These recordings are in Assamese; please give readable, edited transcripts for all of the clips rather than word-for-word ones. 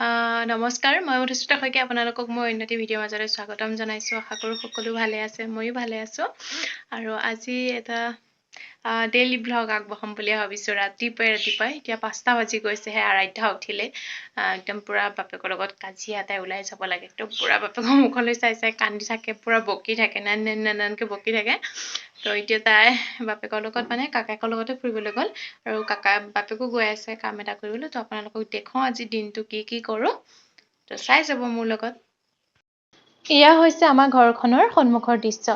নমস্কাৰ, মই মধুস্মিতা শইকীয়া আপোনালোকক মই উন্নতি ভিডিঅ'ৰ মাজলৈ স্বাগতম জনাইছোঁ। আশা কৰোঁ সকলো ভালে আছে, ময়ো ভালে আছোঁ। আৰু আজি এটা ডেইলি ভ্লগ আগবঢ়াম বুলি ভাবিছোঁ। ৰাতিপুৱাই এতিয়া 5টা বাজি গৈছেহে, আৰাধ্যা উঠিলে। একদম পূৰা বাপেকৰ লগত কাজিয়া এটাই ওলাই যাব লাগে। একদম পূৰা বাপেকৰ মুখলৈ চাই চাই কান্দি থাকে, পূৰা বকি থাকে, নানকৈ বকি থাকে। তো এতিয়া তাই বাপেকৰ লগত মানে কাকাকৰ লগতে ফুৰিবলৈ গ'ল, আৰু বাপেকো গৈ আছে কাম এটা কৰিবলৈ। তো আপোনালোকক দেখুৱাওঁ আজি দিনটো কি কৰোঁ, তো চাই যাব মোৰ লগত। এয়া হৈছে আমাৰ ঘৰখনৰ সন্মুখৰ দৃশ্য,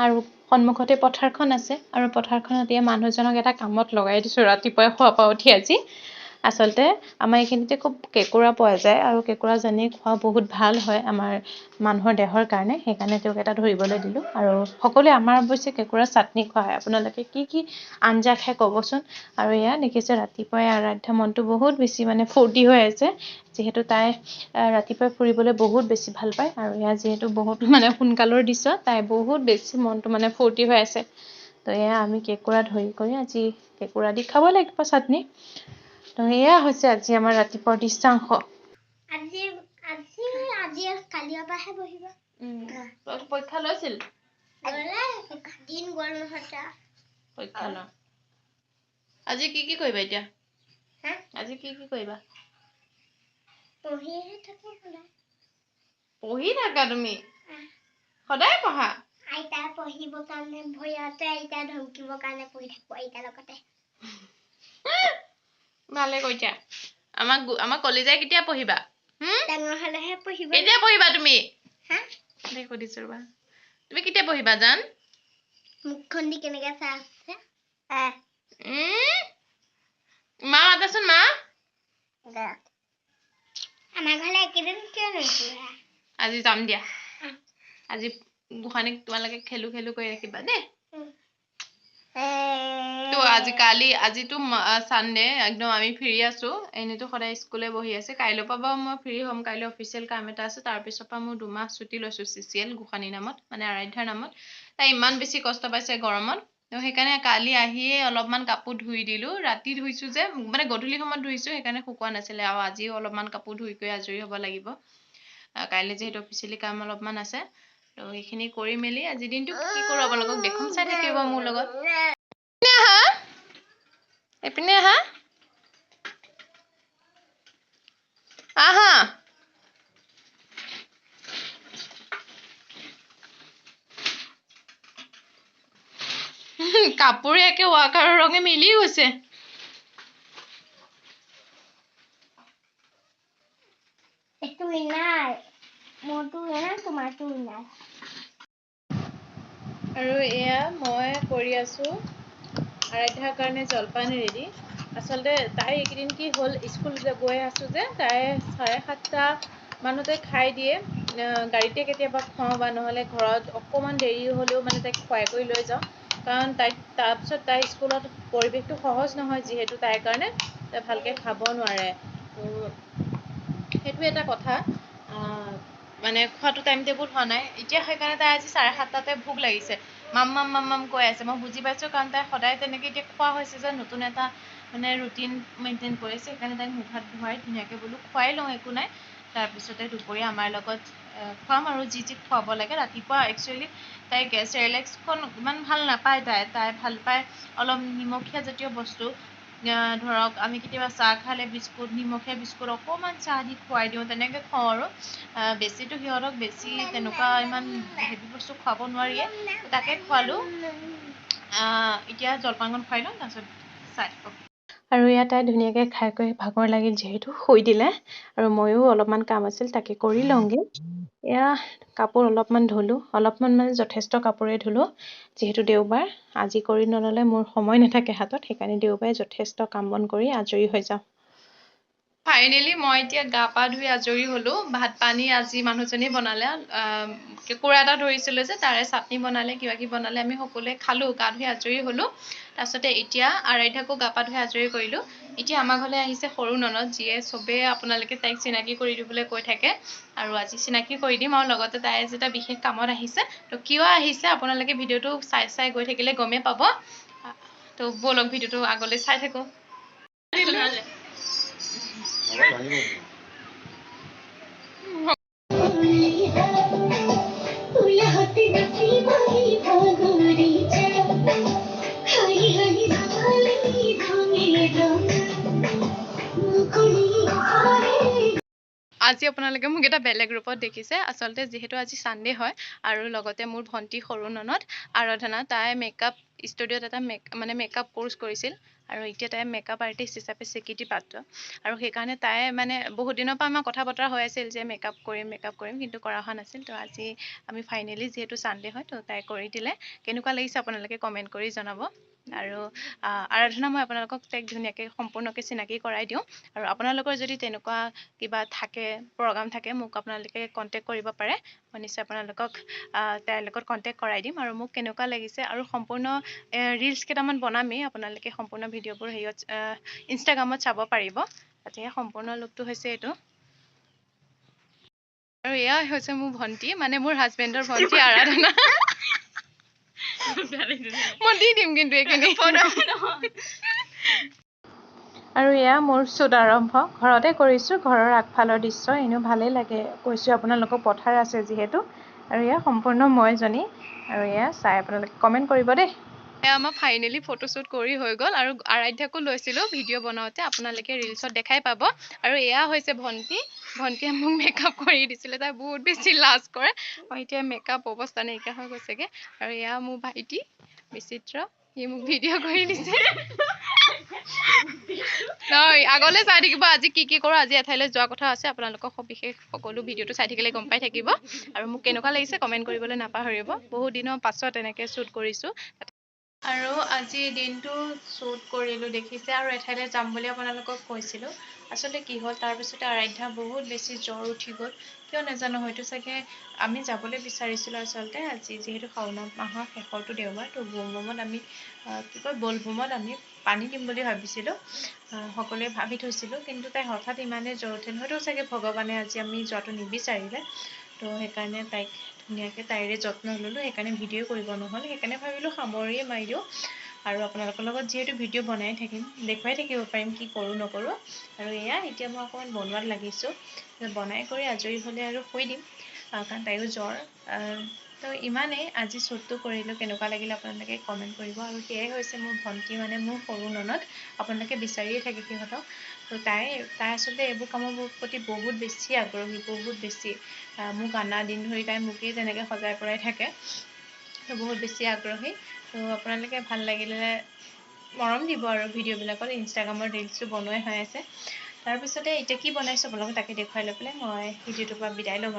আৰু সন্মুখতে পথাৰখন আছে, আৰু পথাৰখনত এয়া মানুহজনক এটা কামত লগাই দিছোঁ ৰাতিপুৱাই শুৱাৰ পৰা উঠি আজি। আচলতে আমাৰ এইখিনিতে খুব কেঁকুৰা পোৱা যায়, আৰু কেঁকুৰা জানি খোৱা বহুত ভাল হয় আমাৰ মানুহৰ দেহৰ কাৰণে। সেইকাৰণে তেওঁক এটা ধৰিবলৈ দিলোঁ। আৰু সকলোৱে আমাৰ অৱশ্যে কেঁকুৰা চাটনি খোৱা হয়। আপোনালোকে কি আঞ্জা খাই ক'বচোন। আৰু এয়া দেখিছে ৰাতিপুৱাই আৰাধ্যা মনটো বহুত বেছি মানে ফূৰ্তি হৈ আছে, যিহেতু তাই ৰাতিপুৱাই ফুৰিবলৈ বহুত বেছি ভাল পায়। আৰু এয়া যিহেতু বহুত মানে সোনকালৰ দৃশ্য, তাই বহুত বেছি মনটো মানে ফূৰ্তি হৈ আছে। তো এয়া আমি কেঁকুৰা ধৰি কৰি আজি কেঁকুৰা দি খাব লাগিব চাটনি। তো এয়া হৈছে আজি আমাৰ ৰাতিপুৱাৰ দৃশ্যাংশ। কালিৰ পৰাহে বহিব। পৰীক্ষা লৈছিল দিন গ'ল নহয়। পৰীক্ষা ল। আজি কি কৰিবা এতিয়া? আজি কি কৰিবা? পঢ়িহে থাকো সদায়। পঢ়ি থাকা তুমি? সদায় পঢ়া? আইতা পঢ়িবৰ কাৰণে ভয়তে, আইতা ধমকিবৰ কাৰণে পঢ়ি থাকো আইতাৰ লগতে। ভালে কৰিছা। আমাক কলেজে কেতিয়া পঢ়িবা? ডাঙৰ হলেহে পঢ়িবা। কেতিয়া পঢ়িবা তুমি? সুধিছো ৰবা, তুমি কেতিয়া পঢ়িবা জান? মুখখন দি কেনেকে চাই আছে। মা মাতাচোন, মা। আমাৰ ঘৰলে একেদিন কিয় নুঠিবা? আজি যাম দিয়া। আজি গোসানীক তোমালোকে খেলো কৰি ৰাখিবা দেই। তো আজিতো চানডে, একদম আমি ফ্ৰী আছো। এনেতো সদায় স্কুলে বহি আছে। কাইলৈৰ পৰা বাৰু মই ফ্ৰী হ'ম। কাইলৈ অফিচিয়েল কাম এটা আছে। তাৰপিছৰ পৰা মই 2 মাহ ছুটি লৈছোঁ CCL গোসানীৰ নামত, মানে আৰাধ্যাৰ নামত। তাই ইমান বেছি কষ্ট পাইছে গৰমত, তো সেইকাৰণে কালি আহিয়ে অলপমান কাপোৰ ধুই দিলোঁ। ৰাতি ধুইছোঁ যে, মানে গধূলি সময়ত ধুইছোঁ, সেইকাৰণে শুকোৱা নাছিলে। আৰু আজিও অলপমান কাপোৰ ধুই কৰি আজৰি হ'ব লাগিব। কাইলৈ যিহেতু অফিচিয়েলি কাম অলপমান আছে, তো সেইখিনি কৰি মেলি আজি দিনটো কি কৰোঁ আপোনালোকক দেখুৱাম, চাই থাকিব মোৰ লগত। এইপিনে আহা। আহা। কাপোৰে একে ৱাকাৰৰ ৰঙে মিলি গৈছে। এইটো ইনাৰ, মোৰটো ইনাৰ, তোমাৰটো ইনাৰ। আৰু এয়া মই কৰি আছোঁ আৰাধ্যাৰ কাৰণে জলপান ৰেডি। আচলতে তাই এইকেইদিন কি হ'ল, স্কুল গৈ আছোঁ যে, তাই 7:30 মানতে খাই দিয়ে। গাড়ীতে কেতিয়াবা খুৱাওঁ, বা নহ'লে ঘৰত অকণমান দেৰি হ'লেও মানে তাইক খুৱাই কৰি লৈ যাওঁ। কাৰণ তাৰপিছত তাই স্কুলত পৰিৱেশটো সহজ নহয়, যিহেতু তাইৰ কাৰণে তাই ভালকৈ খাব নোৱাৰে। সেইটো এটা কথা। মানে খোৱাটো টাইম টেবুল হোৱা নাই এতিয়া। সেইকাৰণে তাই আজি 7:30টাতে ভোক লাগিছে, মাম কৈ আছে। মই বুজি পাইছোঁ, কাৰণ তাই সদায় তেনেকৈ এতিয়া খোৱা হৈছে যে, নতুন এটা মানে ৰুটিন মেইনটেইন কৰিছে। সেইকাৰণে তাইক মুখ হাত ধুৱাই ধুনীয়াকৈ বোলো খুৱাই লওঁ, একো নাই। তাৰপিছতে দুপৰীয়া আমাৰ লগত খুৱাম, আৰু যি খুৱাব লাগে। ৰাতিপুৱা একচুৱেলি তাইক চেৰেলেক্সখন ইমান ভাল নাপায়। তাই ভাল পায় অলপ নিমখীয়া জাতীয় বস্তু। ধৰক আমি কেতিয়াবা চাহ খালে বিস্কুট, নিমখীয়া বিস্কুট অকণমান চাহ দি খুৱাই দিওঁ, তেনেকৈ খুৱাওঁ। আৰু বেছিতো সিহঁতক বেছি তেনেকুৱা ইমান হেভি বস্তু খুৱাব নোৱাৰিয়ে, তাকে খোৱালোঁ। এতিয়া জলপানখন খুৱাই লওঁ, তাৰপিছত চাই থাকক। আৰু ইয়াত তাই ধুনীয়াকৈ খাই কৰি ভাগৰ লাগিল যিহেতু শুই দিলে, আৰু ময়ো অলপমান কাম আছিল তাকে কৰি লওঁগৈ। এয়া কাপোৰ অলপমান ধুলোঁ, অলপমান মানে যথেষ্ট কাপোৰে ধুলোঁ, যিহেতু দেওবাৰ। আজি কৰি নল'লে মোৰ সময় নাথাকে হাতত, সেইকাৰণে দেওবাৰে যথেষ্ট কাম বন কৰি আজৰি হৈ যাওঁ। ফাইনেলি মই এতিয়া গা পা ধুই আজৰি হ'লোঁ। ভাত পানী আজি মানুহজনী বনালে। কেঁকুৰা এটা ধৰিছিলোঁ যে, তাৰে চাটনি বনালে, কিবাকিবি বনালে। আমি সকলোৱে খালোঁ, গা ধুই আজৰি হ'লোঁ। তাৰপিছতে এতিয়া আৰাধ্যাকো গা পা ধুই আজৰি কৰিলোঁ। এতিয়া আমাৰ ঘৰলৈ আহিছে সৰু ননদ, যিয়ে চবেই আপোনালোকে তাইক চিনাকি কৰি দিবলৈ কৈ থাকে, আৰু আজি চিনাকি কৰি দিম। আৰু লগতে তাই আজি এটা বিশেষ কামত আহিছে। তো কিয় আহিছে আপোনালোকে ভিডিঅ'টো চাই গৈ থাকিলে গমেই পাব। তো ব'লক ভিডিঅ'টো আগলৈ চাই থাকোঁ। আজি আপোনালোকে মোক এটা বেলেগ ৰূপত দেখিছে আচলতে যিহেতু আজি সানডে হয় আৰু লগতে মোৰ ভণ্টি সৰু ননদ আৰাধনা তাই মেকআপ ষ্টুডিঅ'ত এটা মেকআপ কোৰ্স কৰিছিল আৰু এতিয়া তাই মেকআপ আৰ্টিষ্ট হিচাপে স্বীকৃতি প্ৰাপ্ত আৰু সেইকাৰণে তাই বহুত দিনৰ পৰা আমাৰ কথা বতৰা হৈ আছিল যে মেকআপ কৰিম কিন্তু কৰা হোৱা নাছিল তো আজি আমি ফাইনেলি যিহেতু সানডে হয় তো তাই কৰি দিলে কেনেকুৱা লাগিছে আপোনালোকে কমেণ্ট কৰি জনাব আৰু আৰাধনা মই আপোনালোকক তাইক ধুনীয়াকৈ সম্পূৰ্ণকৈ চিনাকি কৰাই দিওঁ আৰু আপোনালোকৰ যদি তেনেকুৱা কিবা থাকে প্ৰগ্ৰাম থাকে মোক আপোনালোকে কণ্টেক্ট কৰিব পাৰে মই নিশ্চয় আপোনালোকক তাইৰ লগত কণ্টেক্ট কৰাই দিম আৰু মোক কেনেকুৱা লাগিছে আৰু সম্পূৰ্ণ ৰিলছ কেইটামান বনামেই আপোনালোকে সম্পূৰ্ণ ভিডিঅ'বোৰ হেৰিয়ত ইনষ্টাগ্ৰামত চাব পাৰিব তাতে সম্পূৰ্ণ লুকটো হৈছে এইটো আৰু এয়া হৈছে মোৰ ভণ্টি মোৰ হাজবেণ্ডৰ ভণ্টি আৰাধনা মই দি দিম কিন্তু এইখিনি আৰু এয়া মোৰ শ্বুট আৰম্ভ ঘৰতে কৰিছোঁ ঘৰৰ আগফালৰ দৃশ্য এনেও ভালেই লাগে কৈছোঁ আপোনালোকক পথাৰ আছে যিহেতু আৰু এয়া সম্পূৰ্ণ মইজনী আৰু এয়া চাই আপোনালোকে কমেণ্ট কৰিব দেই এয়া আমাৰ ফাইনেলি ফটোশ্বুট কৰি হৈ গ'ল আৰু আৰাধ্যাকো লৈছিলোঁ ভিডিঅ' বনাওঁতে আপোনালোকে ৰিলছত দেখাই পাব আৰু এয়া হৈছে ভণ্টিয়ে মোক মেকআপ কৰি দিছিলে তাই বহুত বেছি লাজ কৰে মই এতিয়া মেকআপ অৱস্থা নাইকিয়া হৈ গৈছেগৈ আৰু এয়া মোৰ ভাইটি বিচিত্ৰ সি মোক ভিডিঅ' কৰি দিছে নহয় আগলৈ চাই থাকিব আজি কি কৰোঁ আজি এঠাইলৈ যোৱা কথা আছে আপোনালোকক সবিশেষ সকলো ভিডিঅ'টো চাই থাকিলে গম পাই থাকিব আৰু মোক কেনেকুৱা লাগিছে কমেণ্ট কৰিবলৈ নাপাহৰিব বহুত দিনৰ পাছত এনেকৈ শ্বুট কৰিছোঁ আৰু আজি দিনটো শ্বুট কৰিলোঁ দেখিছে আৰু এঠাইলৈ যাম বুলি আপোনালোকক কৈছিলোঁ আচলতে কি হ'ল তাৰপিছতে আৰাধ্যা বহুত বেছি জ্বৰ উঠি গ'ল কিয় নাজানো হয়তো চাগে আমি যাবলৈ বিচাৰিছিলোঁ আচলতে আজি যিহেতু শাওণ মাহৰ শেষৰটো দেওবাৰ তো বোমত আমি বলবোমত আমি পানী দিম বুলি ভাবিছিলোঁ সকলোৱে ভাবি থৈছিলোঁ কিন্তু তাই হঠাৎ ইমানেই জ্বৰ উঠিল হয়তো চাগে ভগৱানে আজি আমি যোৱাটো নিবিচাৰিলে তো সেইকাৰণে তাইক ধুনীয়াকৈ তাইৰে যত্ন ল'লোঁ সেইকাৰণে ভিডিঅ' কৰিব নহ'ল সেইকাৰণে ভাবিলোঁ সামৰিয়ে মাৰি দিওঁ আৰু আপোনালোকৰ লগত যিহেতু ভিডিঅ' বনাই থাকিম দেখুৱাই থাকিব পাৰিম কি কৰোঁ নকৰোঁ আৰু এয়া এতিয়া মই অকণমান বনোৱাত লাগিছোঁ বনাই কৰি আজৰি হ'লে আৰু শুই দিম কাৰণ তাইৰো জ্বৰ তো ইমানেই আজি শ্বুটটো কৰিলোঁ কেনেকুৱা লাগিলে আপোনালোকে কমেণ্ট কৰিব আৰু সেয়াই হৈছে মোৰ ভণ্টি মোৰ সৰু ননদ আপোনালোকে বিচাৰিয়ে থাকে সিহঁতক তো তাই আচলতে এইবোৰ কামৰ প্ৰতি বহুত বেছি আগ্ৰহী বহুত বেছি মোক আনা দিন ধৰি তাই মোকেই তেনেকৈ সজাই পৰাই থাকে তো বহুত বেছি আগ্ৰহী তো আপোনালোকে ভাল লাগিলে মৰম দিব আৰু ভিডিঅ'বিলাকত ইনষ্টাগ্ৰামৰ ৰিলচটো বনোৱাই হৈ আছে তাৰপিছতে এতিয়া কি বনাইছোঁ আপোনালোকক তাকে দেখুৱাই লৈ পেলাই মই ভিডিঅ'টোৰ পৰা বিদায় ল'ম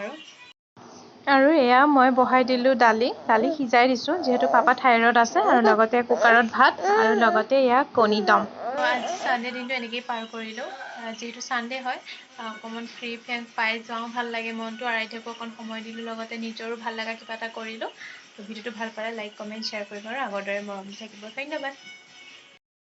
আৰু এয়া মই বহাই দিলোঁ দালি সিজাই দিছোঁ যিহেতু পাপা থাইৰয়ড আছে আৰু লগতে কুকাৰত ভাত আৰু লগতে এয়া কণী দম আজি ছানডে দিনটো এনেকেই পাৰ কৰিলোঁ যিহেতু ছানডে হয় অকণমান ফ্ৰী পাই যাওঁ ভাল লাগে মনটো আৰাধ্যকো অকণ সময় দিলোঁ লগতে নিজৰো ভাল লগা কিবা এটা কৰিলোঁ তো ভিডিঅ'টো ভাল পালে লাইক কমেণ্ট শ্বেয়াৰ কৰিব আৰু আগৰ দৰে মৰম থাকিব ধন্যবাদ